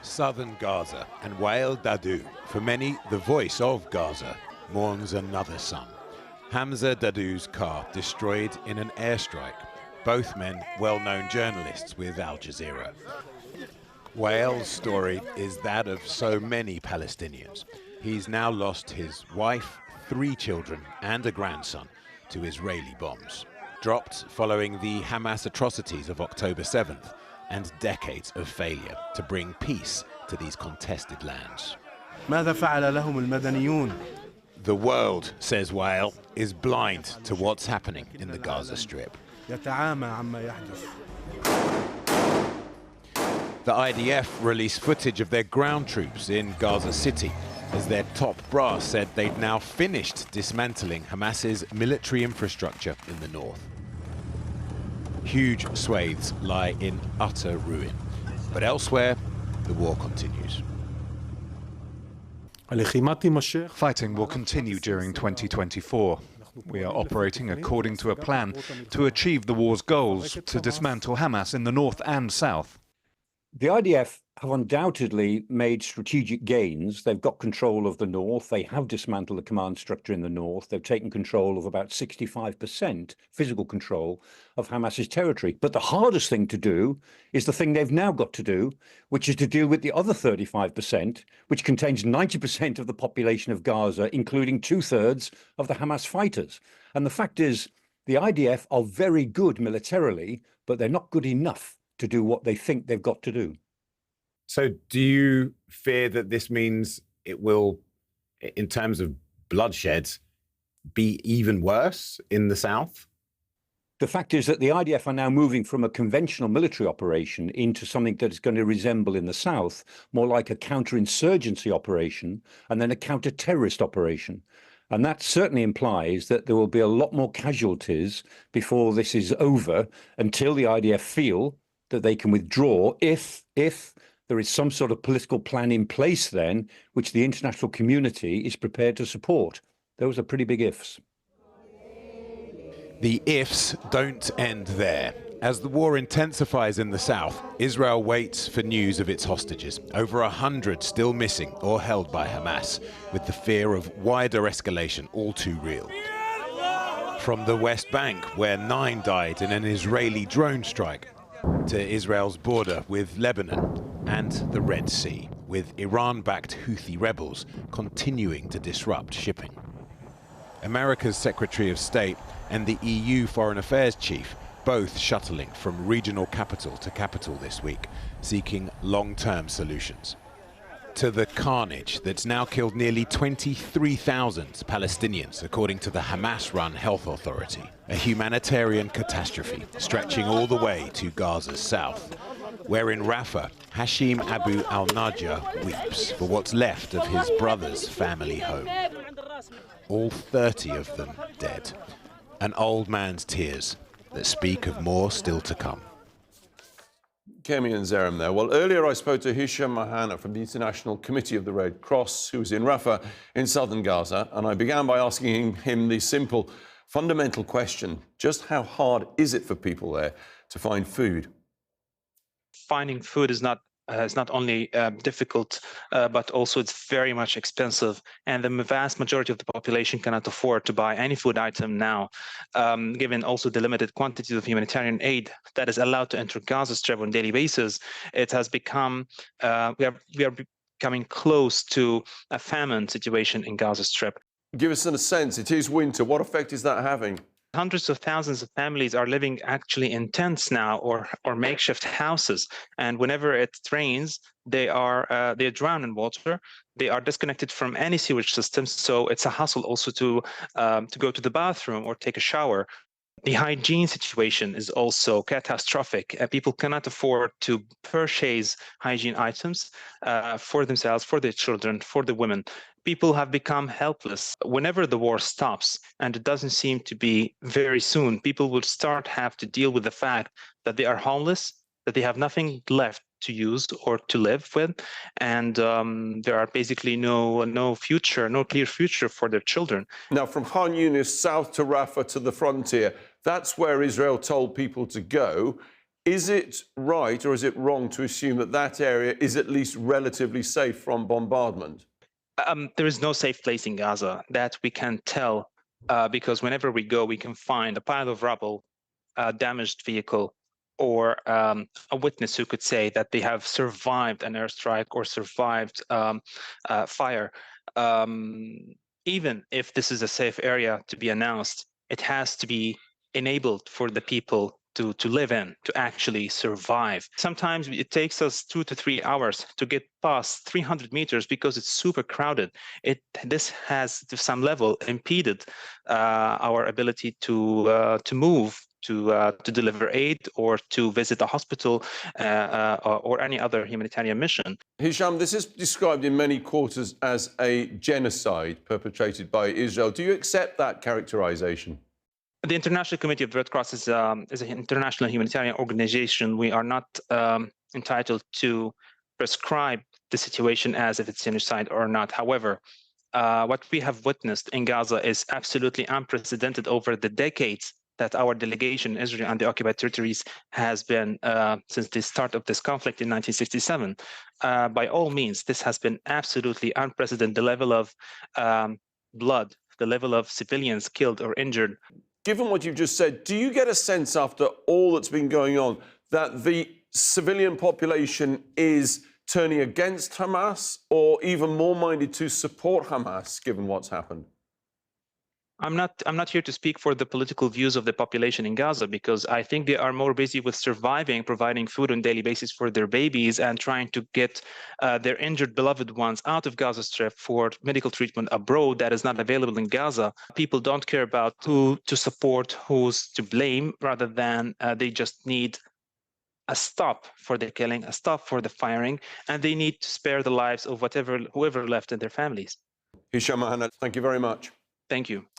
Southern Gaza and Wael Dadou, for many the voice of Gaza, mourns another son. Hamza Dadou's car destroyed in an airstrike. Both men well-known journalists with Al Jazeera. Wael's story is that of so many Palestinians. He's now lost his wife, 3 children and a grandson to Israeli bombs, dropped following the Hamas atrocities of October 7th and decades of failure to bring peace to these contested lands. ماذا فعل لهم المدنيون؟ The world, says Wael, is blind to what's happening in the Gaza Strip. يتعامى عما يحدث. The IDF released footage of their ground troops in Gaza City as their top brass said they'd now finished dismantling Hamas's military infrastructure in the north. Huge swathes lie in utter ruin, but elsewhere the war continues. Fighting will continue during 2024. We are operating according to a plan to achieve the war's goals, to dismantle Hamas in the north and south. The IDF have undoubtedly made strategic gains. They've got control of the north. They have dismantled the command structure in the north. They've taken control of about 65% physical control of Hamas's territory. But the hardest thing to do is the thing they've now got to do, which is to deal with the other 35%, which contains 90% of the population of Gaza, including 2/3 of the Hamas fighters. And the fact is, the IDF are very good militarily, but they're not good enough to do what they think they've got to do. So do you fear that this means it will, in terms of bloodshed, be even worse in the south? The fact is that the IDF are now moving from a conventional military operation into something that is going to resemble in the south more like a counterinsurgency operation and then a counter-terrorist operation. And that certainly implies that there will be a lot more casualties before this is over, until the IDF feel that they can withdraw if there is some sort of political plan in place then, which the international community is prepared to support. Those are pretty big ifs. The ifs don't end there. As the war intensifies in the south, Israel waits for news of its hostages. Over 100 still missing or held by Hamas, with the fear of wider escalation all too real. From the West Bank, where 9 died in an Israeli drone strike, to Israel's border with Lebanon and the Red Sea, with Iran-backed Houthi rebels continuing to disrupt shipping. America's Secretary of State and the EU Foreign Affairs Chief both shuttling from regional capital to capital this week, seeking long-term solutions. To the carnage that's now killed nearly 23,000 Palestinians, according to the Hamas-run Health Authority. A humanitarian catastrophe stretching all the way to Gaza's south, where in Rafah, Hashim Abu al-Najjar weeps for what's left of his brother's family home. All 30 of them dead. An old man's tears that speak of more still to come. Kemi and Zerem there. Well, earlier I spoke to Hisham Mahana from the International Committee of the Red Cross, who was in Rafah in southern Gaza, and I began by asking him the simple, fundamental question: just how hard is it for people there to find food? Finding food is not only difficult, but also it's very much expensive, and the vast majority of the population cannot afford to buy any food item now, given also the limited quantities of humanitarian aid that is allowed to enter Gaza Strip on a daily basis. It has become, we are becoming close to a famine situation in Gaza Strip. Give us a sense. It is winter. What effect is that having? Hundreds of thousands of families are living actually in tents now, or makeshift houses. And whenever it rains, they drown in water. They are disconnected from any sewage system, so it's a hassle also to go to the bathroom or take a shower. The hygiene situation is also catastrophic. People cannot afford to purchase hygiene items for themselves, for their children, for the women. People have become helpless. Whenever the war stops, and it doesn't seem to be very soon, people will have to deal with the fact that they are homeless, that they have nothing left to use or to live with, and there are basically no future, no clear future for their children. Now, from Khan Yunis south to Rafah to the frontier, that's where Israel told people to go. Is it right or is it wrong to assume that that area is at least relatively safe from bombardment? There is no safe place in Gaza. That we can tell because whenever we go, we can find a pile of rubble, a damaged vehicle, or a witness who could say that they have survived an airstrike or survived fire. Even if this is a safe area to be announced, it has to be enabled for the people to live in, to actually survive. Sometimes it takes us 2 to 3 hours to get past 300 meters because it's super crowded. This has, to some level, impeded our ability to move, to deliver aid or to visit a hospital or any other humanitarian mission. Hisham, this is described in many quarters as a genocide perpetrated by Israel. Do you accept that characterization? The International Committee of the Red Cross is an international humanitarian organization. We are not entitled to prescribe the situation as if it's genocide or not. However, what we have witnessed in Gaza is absolutely unprecedented over the decades that our delegation in Israel and the occupied territories has been since the start of this conflict in 1967. By all means, this has been absolutely unprecedented, the level of blood, the level of civilians killed or injured. Given what you've just said, do you get a sense after all that's been going on that the civilian population is turning against Hamas or even more minded to support Hamas, given what's happened? I'm not here to speak for the political views of the population in Gaza, because I think they are more busy with surviving, providing food on a daily basis for their babies, and trying to get their injured beloved ones out of Gaza Strip for medical treatment abroad that is not available in Gaza. People don't care about who to support, who's to blame, rather than they just need a stop for the killing, a stop for the firing, and they need to spare the lives of whoever left in their families. Hisham Mahana, thank you very much. Thank you.